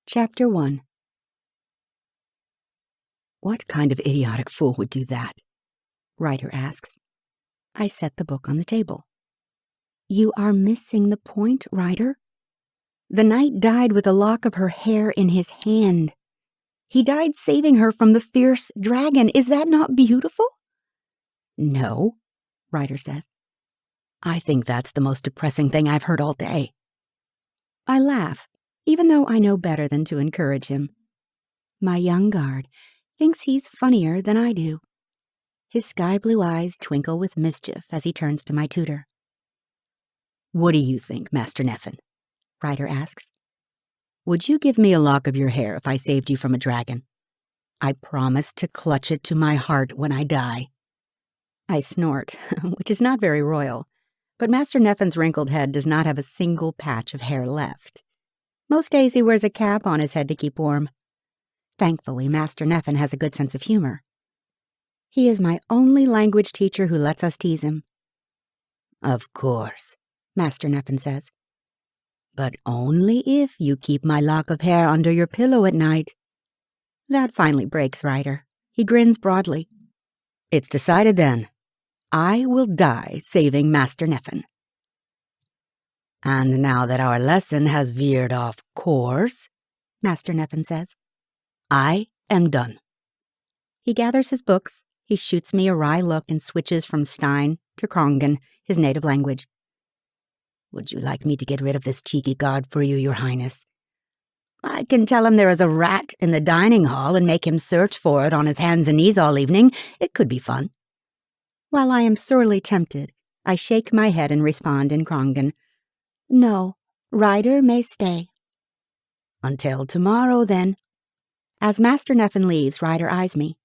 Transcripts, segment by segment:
Chapter 1. What kind of idiotic fool would do that? Ryder asks. I set the book on the table. You are missing the point, Ryder. The knight died with a lock of her hair in his hand. He died saving her from the fierce dragon. Is that not beautiful? No, Ryder says. I think that's the most depressing thing I've heard all day. I laugh, even though I know better than to encourage him. My young guard thinks he's funnier than I do. His sky-blue eyes twinkle with mischief as he turns to my tutor. What do you think, Master Neffin? Ryder asks. Would you give me a lock of your hair if I saved you from a dragon? I promise to clutch it to my heart when I die. I snort, which is not very royal, but Master Neffin's wrinkled head does not have a single patch of hair left. Most days he wears a cap on his head to keep warm. Thankfully, Master Neffin has a good sense of humor. He is my only language teacher who lets us tease him. Of course, Master Neffin says. But only if you keep my lock of hair under your pillow at night. That finally breaks Ryder. He grins broadly. It's decided then. I will die saving Master Neffin. And now that our lesson has veered off course, Master Neffin says, I am done. He gathers his books, he shoots me a wry look and switches from Stein to Krongen, his native language. Would you like me to get rid of this cheeky guard for you, Your Highness? I can tell him there is a rat in the dining hall and make him search for it on his hands and knees all evening. It could be fun. While I am sorely tempted, I shake my head and respond in Krongen. No, Ryder may stay. Until tomorrow, then. As Master Neffin leaves, Ryder eyes me.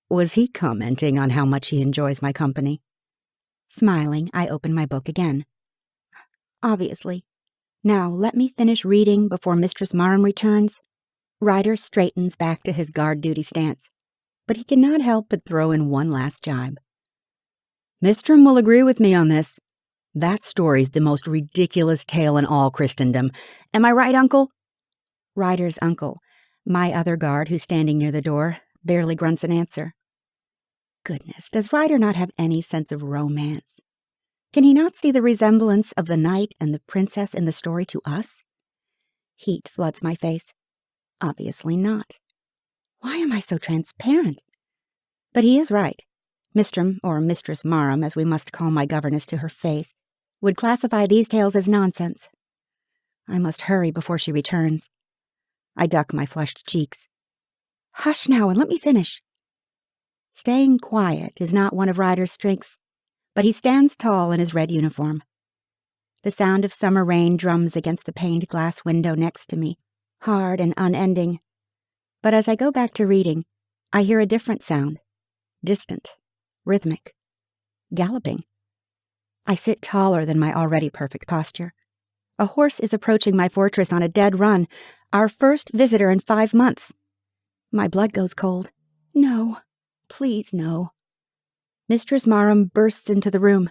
Was he commenting on how much he enjoys my company? Smiling, I open my book again. Obviously. Now, let me finish reading before Mistress Marram returns. Ryder straightens back to his guard duty stance, but he cannot help but throw in one last jibe. Mistram will agree with me on this. That story's the most ridiculous tale in all Christendom. Am I right, Uncle? Ryder's uncle, my other guard who's standing near the door, barely grunts an answer. Goodness, does Ryder not have any sense of romance? Can he not see the resemblance of the knight and the princess in the story to us? Heat floods my face. Obviously not. Why am I so transparent? But he is right. Mistram, or Mistress Marram, as we must call my governess to her face, would classify these tales as nonsense. I must hurry before she returns. I duck my flushed cheeks. Hush now and let me finish. Staying quiet is not one of Ryder's strengths, but he stands tall in his red uniform. The sound of summer rain drums against the paned glass window next to me, hard and unending. But as I go back to reading, I hear a different sound, distant, rhythmic, galloping. I sit taller than my already perfect posture. A horse is approaching my fortress on a dead run, our first visitor in 5 months. My blood goes cold. No, please no. Mistress Marram bursts into the room.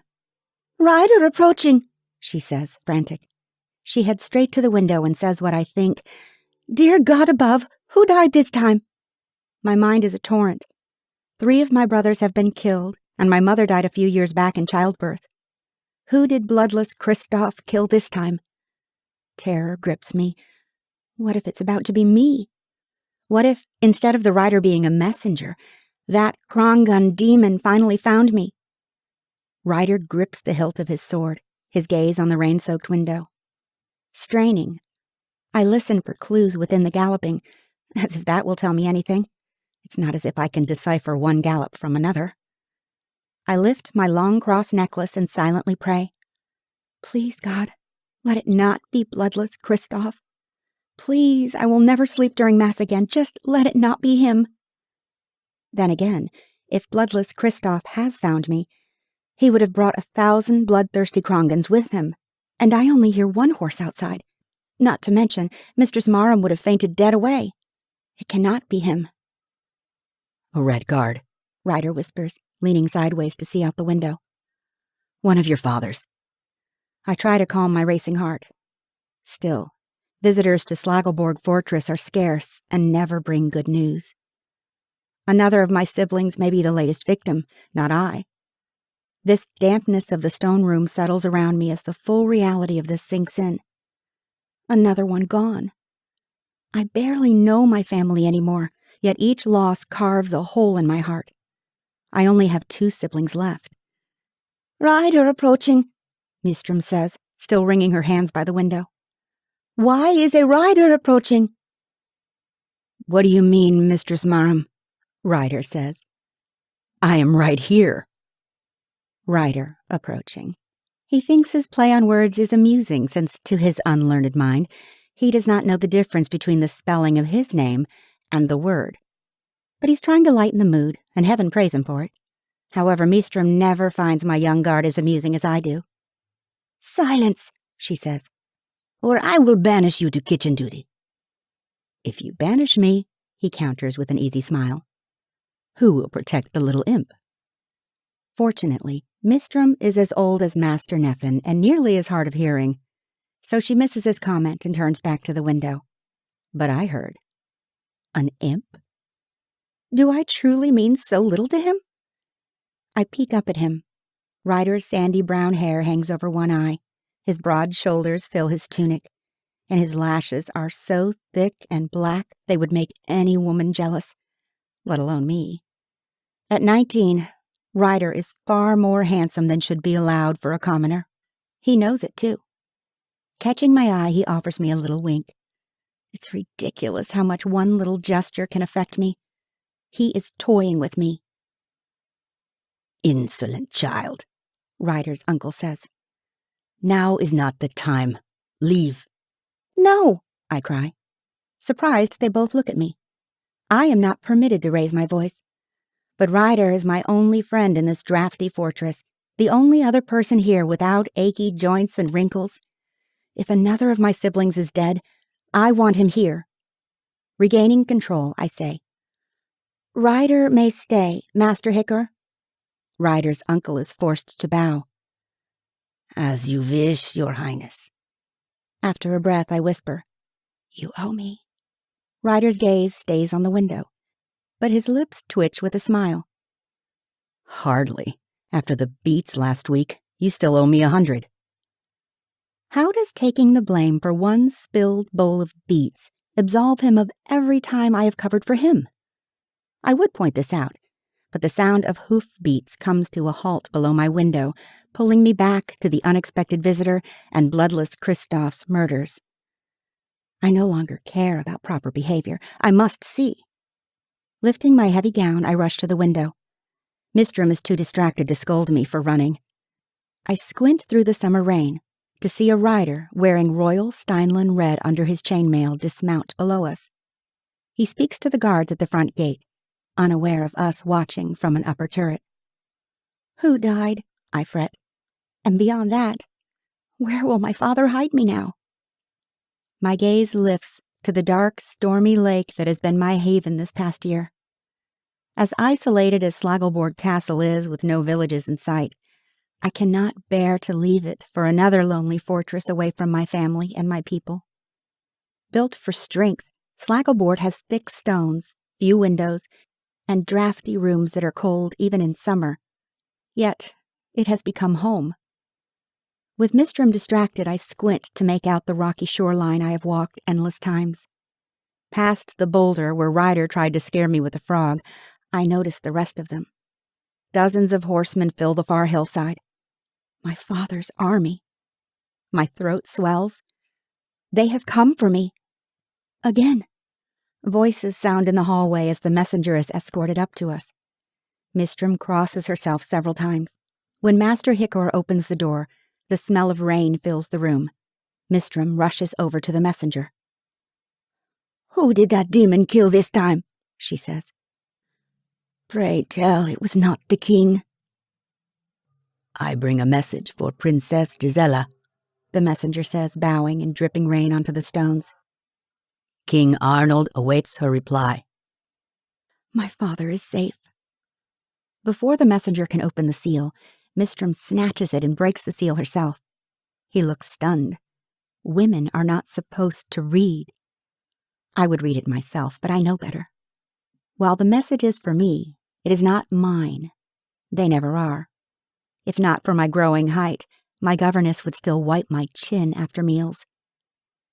Ryder approaching, she says, frantic. She heads straight to the window and says what I think. Dear God above, who died this time? My mind is a torrent. 3 of my brothers have been killed, and my mother died a few years back in childbirth. Who did bloodless Kristoff kill this time? Terror grips me. What if it's about to be me? What if, instead of the Ryder being a messenger, that Krongun demon finally found me? Ryder grips the hilt of his sword, his gaze on the rain-soaked window. Straining, I listen for clues within the galloping, as if that will tell me anything. It's not as if I can decipher one gallop from another. I lift my long cross necklace and silently pray. Please, God, let it not be bloodless Kristoff. Please, I will never sleep during Mass again. Just let it not be him. Then again, if bloodless Kristoff has found me, he would have brought 1,000 bloodthirsty Krongans with him, and I only hear one horse outside. Not to mention, Mistress Marram would have fainted dead away. It cannot be him. A red guard, Ryder whispers, leaning sideways to see out the window. One of your fathers. I try to calm my racing heart. Still, Visitors to Slagelborg Fortress are scarce and never bring good news. Another of my siblings may be the latest victim, not I. This dampness of the stone room settles around me as the full reality of this sinks in. Another one gone. I barely know my family anymore, yet each loss carves a hole in my heart. I only have 2 siblings left. "Rider approaching," Mistrum says, still wringing her hands by the window. "Why is a rider approaching?" "What do you mean, Mistress Marham?" Ryder says. "I am right here." Ryder approaching. He thinks his play on words is amusing since, to his unlearned mind, he does not know the difference between the spelling of his name and the word. But he's trying to lighten the mood, and heaven praise him for it. However, Mistrum never finds my young guard as amusing as I do. "Silence," she says, "or I will banish you to kitchen duty." "If you banish me," he counters with an easy smile, "who will protect the little imp?" Fortunately, Mistrum is as old as Master Neffen and nearly as hard of hearing, so she misses his comment and turns back to the window. But I heard. An imp? Do I truly mean so little to him? I peek up at him. Ryder's sandy brown hair hangs over one eye, his broad shoulders fill his tunic, and his lashes are so thick and black they would make any woman jealous, let alone me. At 19, Ryder is far more handsome than should be allowed for a commoner. He knows it, too. Catching my eye, he offers me a little wink. It's ridiculous how much one little gesture can affect me. He is toying with me. "Insolent child," Ryder's uncle says. "Now is not the time. Leave." "No," I cry. Surprised, they both look at me. I am not permitted to raise my voice. But Ryder is my only friend in this drafty fortress, the only other person here without achy joints and wrinkles. If another of my siblings is dead, I want him here. Regaining control, I say, "Ryder may stay, Master Hicker." Ryder's uncle is forced to bow. "As you wish, Your Highness." After a breath, I whisper, "You owe me." Ryder's gaze stays on the window, but his lips twitch with a smile. "Hardly. After the beats last week, you still owe me 100. How does taking the blame for one spilled bowl of beets absolve him of every time I have covered for him? I would point this out, but the sound of hoofbeats comes to a halt below my window, pulling me back to the unexpected visitor and bloodless Kristoff's murders. I no longer care about proper behavior. I must see. Lifting my heavy gown, I rush to the window. Mistrum is too distracted to scold me for running. I squint through the summer rain to see a rider wearing royal Steinlen red under his chainmail dismount below us. He speaks to the guards at the front gate, unaware of us watching from an upper turret. Who died? I fret. And beyond that, where will my father hide me now? My gaze lifts to the dark, stormy lake that has been my haven this past year. As isolated as Slagelborg Castle is with no villages in sight, I cannot bear to leave it for another lonely fortress away from my family and my people. Built for strength, Slagelborg has thick stones, few windows, and drafty rooms that are cold even in summer. Yet, it has become home. With Mistrum distracted, I squint to make out the rocky shoreline I have walked endless times. Past the boulder where Ryder tried to scare me with a frog, I notice the rest of them. Dozens of horsemen fill the far hillside. My father's army. My throat swells. They have come for me. Again. Voices sound in the hallway as the messenger is escorted up to us. Mistrum crosses herself several times. When Master Hicor opens the door, the smell of rain fills the room. Mistrum rushes over to the messenger. "Who did that demon kill this time?" she says. "Pray tell it was not the king." "I bring a message for Princess Gisela," the messenger says, bowing and dripping rain onto the stones. "King Arnold awaits her reply." My father is safe. Before the messenger can open the seal, Mistrum snatches it and breaks the seal herself. He looks stunned. Women are not supposed to read. I would read it myself, but I know better. While the message is for me, it is not mine. They never are. If not for my growing height, my governess would still wipe my chin after meals.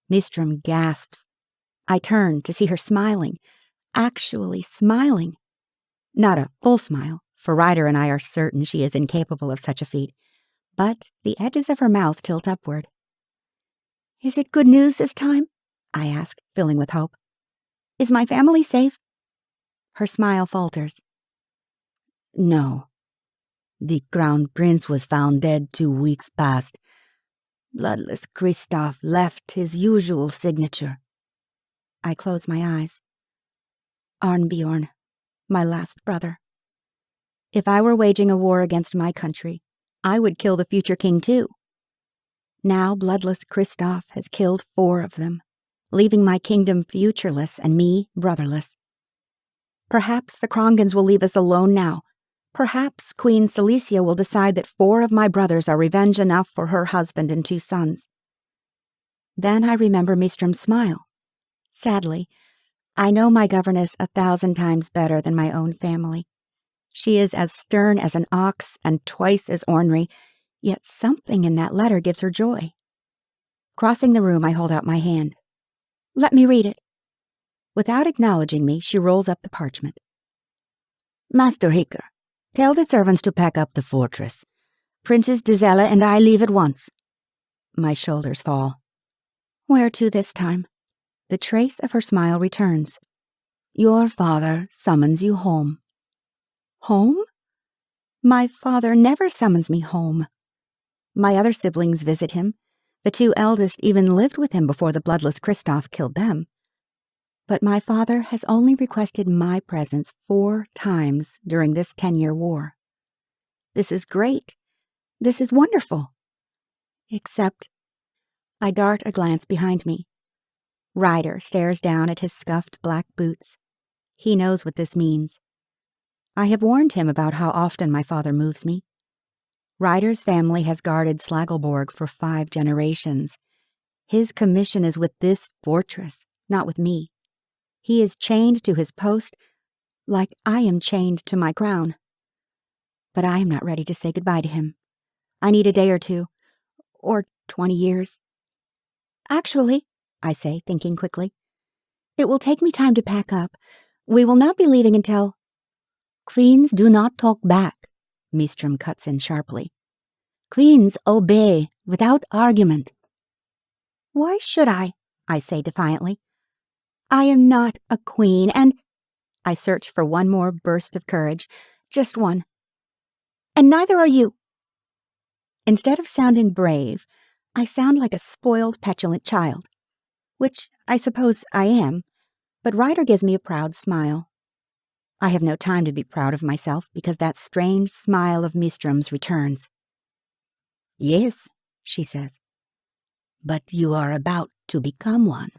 Mistrum gasps. I turn to see her smiling, actually smiling. Not a full smile, for Ryder and I are certain she is incapable of such a feat, but the edges of her mouth tilt upward. "Is it good news this time?" I ask, filling with hope. "Is my family safe?" Her smile falters. "No. The Crown Prince was found dead 2 weeks past. Bloodless Kristoff left his usual signature." I close my eyes. Arnbjorn, my last brother. If I were waging a war against my country, I would kill the future king too. Now bloodless Kristoff has killed 4 of them, leaving my kingdom futureless and me brotherless. Perhaps the Krongans will leave us alone now. Perhaps Queen Celicia will decide that 4 of my brothers are revenge enough for her husband and 2 sons. Then I remember Mistrum's smile. Sadly, I know my governess 1,000 times better than my own family. She is as stern as an ox and twice as ornery, yet something in that letter gives her joy. Crossing the room, I hold out my hand. "Let me read it." Without acknowledging me, she rolls up the parchment. "Master Hicker, tell the servants to pack up the fortress. Princess Gisela and I leave at once." My shoulders fall. "Where to this time?" The trace of her smile returns. "Your father summons you home." Home? My father never summons me home. My other siblings visit him. The 2 eldest even lived with him before the bloodless Kristoff killed them. But my father has only requested my presence 4 times during this 10-year war. This is great. This is wonderful. Except, I dart a glance behind me. Ryder stares down at his scuffed black boots. He knows what this means. I have warned him about how often my father moves me. Ryder's family has guarded Slagelborg for 5 generations. His commission is with this fortress, not with me. He is chained to his post like I am chained to my crown. But I am not ready to say goodbye to him. I need a day or 2, or 20 years. "Actually," I say, thinking quickly, "it will take me time to pack up. We will not be leaving until—" "Queens do not talk back," Mistrum cuts in sharply. "Queens obey without argument." "Why should I?" I say defiantly. "I am not a queen, and—" I search for one more burst of courage, just one. "And neither are you." Instead of sounding brave, I sound like a spoiled, petulant child, which I suppose I am, but Ryder gives me a proud smile. I have no time to be proud of myself because that strange smile of Mistrum's returns. "Yes," she says, "but you are about to become one."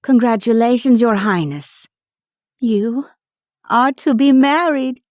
"Congratulations, Your Highness." "You are to be married."